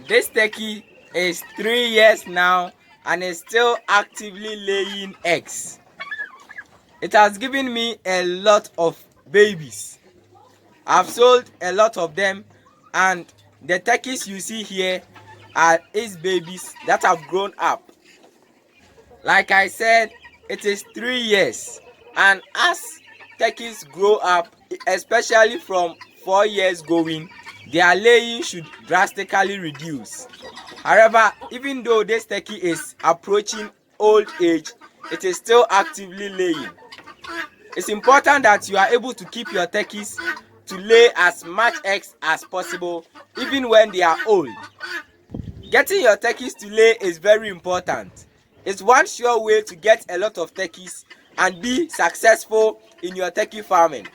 This turkey is 3 years now and is still actively laying eggs. It has given me a lot of babies. I've sold a lot of them, and the turkeys you see here are its babies that have grown up. Like I said, it is 3 years, and as turkeys grow up, especially from 4 years going, their laying should drastically reduce. However, even though this turkey is approaching old age, it is still actively laying. It's important that you are able to keep your turkeys to lay as much eggs as possible, even when they are old. Getting your turkeys to lay is very important. It's one sure way to get a lot of turkeys and be successful in your turkey farming.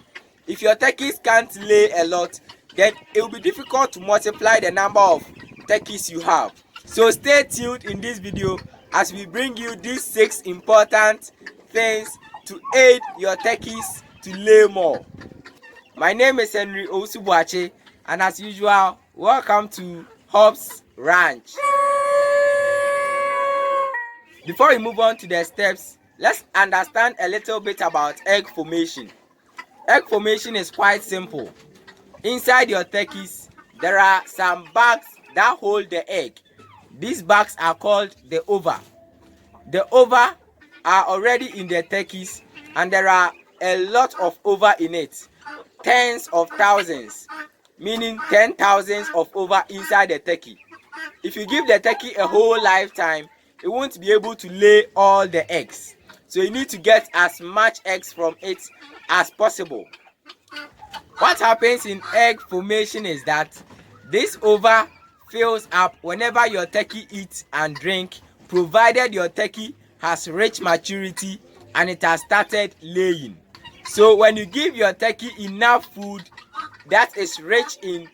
If your turkeys can't lay a lot, then it will be difficult to multiply the number of turkeys you have. So stay tuned in this video as we bring you these 6 important things to aid your turkeys to lay more. My name is Henry Osubuache, and as usual, welcome to Hobbs Ranch. Before we move on to the steps, let's understand a little bit about egg formation. Egg formation is quite simple. Inside your turkeys, there are some bags that hold the egg. These bags are called the ova. The ova are already in the turkeys, and there are a lot of ova in it. Tens of thousands, meaning 10,000s of ova inside the turkey. If you give the turkey a whole lifetime, it won't be able to lay all the eggs. So you need to get as much eggs from it as possible. What happens in egg formation is that this ova fills up whenever your turkey eats and drink, provided your turkey has reached maturity and it has started laying. So when you give your turkey enough food that is rich in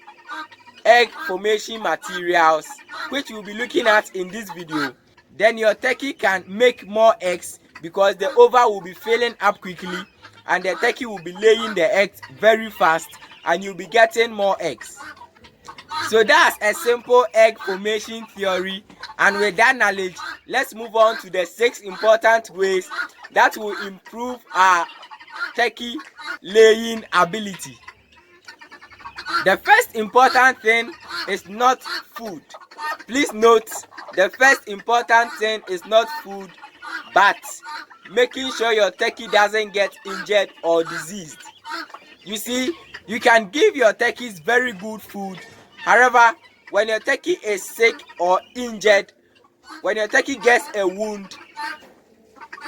egg formation materials, which we'll be looking at in this video, then your turkey can make more eggs because the ova will be filling up quickly and the turkey will be laying the eggs very fast and you'll be getting more eggs. So that's a simple egg formation theory, and with that knowledge, let's move on to the 6 important ways that will improve our turkey laying ability. The first important thing is not food. Please note, the first important thing is not food, but making sure your turkey doesn't get injured or diseased. You see, you can give your turkeys very good food. However, when your turkey is sick or injured, when your turkey gets a wound,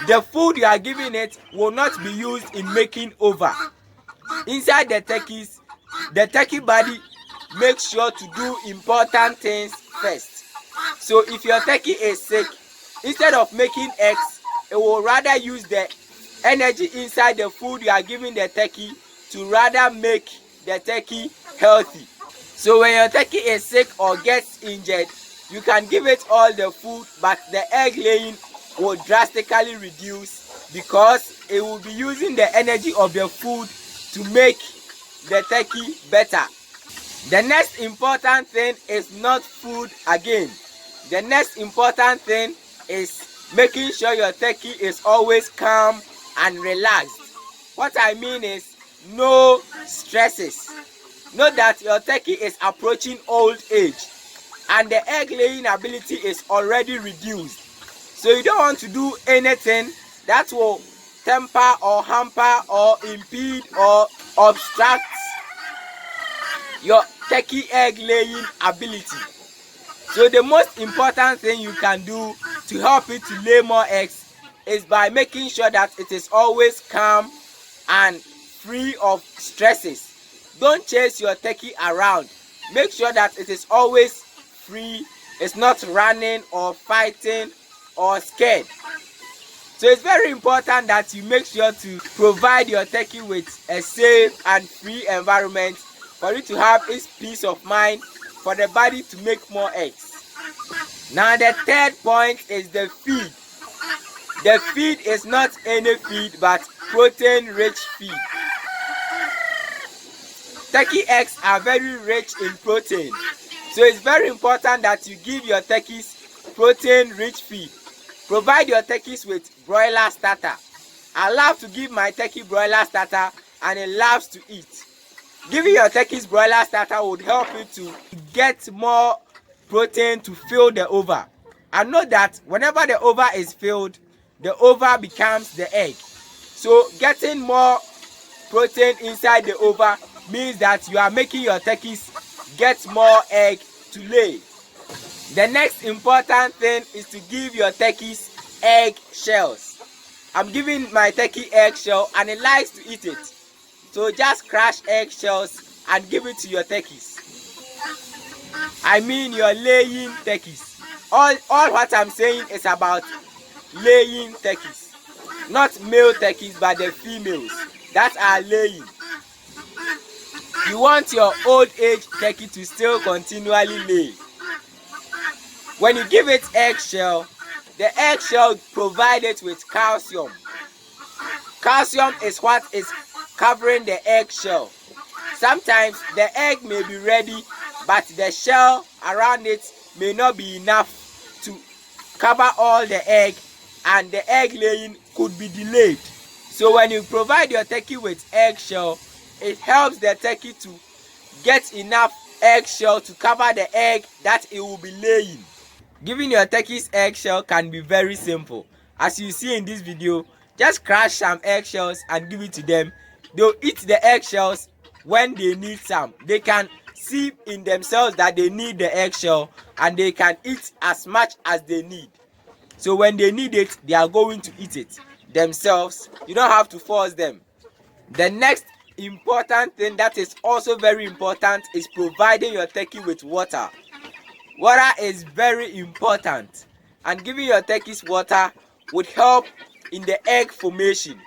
the food you are giving it will not be used in making ova. Inside the turkeys, the turkey body makes sure to do important things first. So if your turkey is sick, instead of making eggs, it will rather use the energy inside the food you are giving the turkey to rather make the turkey healthy. So when your turkey is sick or gets injured, you can give it all the food, but the egg laying will drastically reduce because it will be using the energy of the food to make the turkey better. The next important thing is not food again. The next important thing is making sure your turkey is always calm and relaxed. What I mean is no stresses. Note that your turkey is approaching old age and the egg laying ability is already reduced. So you don't want to do anything that will temper or hamper or impede or obstruct your turkey egg laying ability. So the most important thing you can do to help it to lay more eggs is by making sure that it is always calm and free of stresses. Don't chase your turkey around. Make sure that it is always free. It's not running or fighting or scared. So it's very important that you make sure to provide your turkey with a safe and free environment for it to have its peace of mind, for the body to make more eggs. Now the third point is the feed. The feed is not any feed but protein-rich feed. Turkey eggs are very rich in protein. So it's very important that you give your turkeys protein-rich feed. Provide your turkeys with broiler starter. I love to give my turkey broiler starter, and it loves to eat. Giving your turkeys broiler starter would help you to get more protein to fill the ova. And know that whenever the ova is filled, the ova becomes the egg. So getting more protein inside the ova means that you are making your turkeys get more egg to lay. The next important thing is to give your turkeys egg shells. I'm giving my turkey eggshell, and it likes to eat it. So just crush eggshells and give it to your turkeys. I mean your laying turkeys. All what I'm saying is about laying turkeys. Not male turkeys, but the females that are laying. You want your old age turkey to still continually lay. When you give it eggshell, the eggshell provides it with calcium. Calcium is what is covering the eggshell. Sometimes the egg may be ready, but the shell around it may not be enough to cover all the egg, and the egg laying could be delayed. So when you provide your turkey with eggshell, it helps the turkey to get enough eggshell to cover the egg that it will be laying. Giving your turkeys eggshell can be very simple. As you see in this video, just crush some eggshells and give it to them. They'll eat the eggshells when they need some. They can see in themselves that they need the eggshell, and they can eat as much as they need. So when they need it, they are going to eat it themselves. You don't have to force them. The next important thing that is also very important is providing your turkey with water. Water is very important, and giving your turkeys water would help in the egg formation.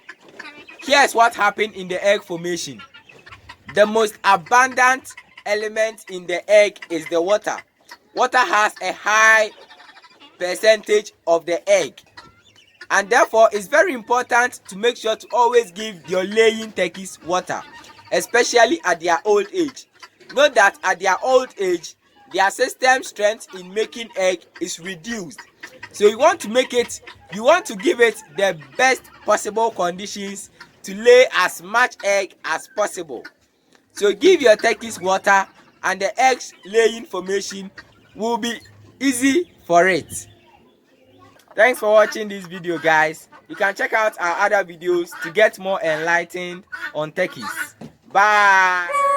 Here's what happens in the egg formation. The most abundant element in the egg is the water. Water has a high percentage of the egg, and therefore it's very important to make sure to always give your laying turkeys water, especially at their old age. Note that at their old age, their system strength in making egg is reduced. So you want to give it the best possible conditions to lay as much egg as possible. So give your turkeys water, and the eggs laying formation will be easy for it. Thanks for watching this video, guys. You can check out our other videos to get more enlightened on turkeys. Bye.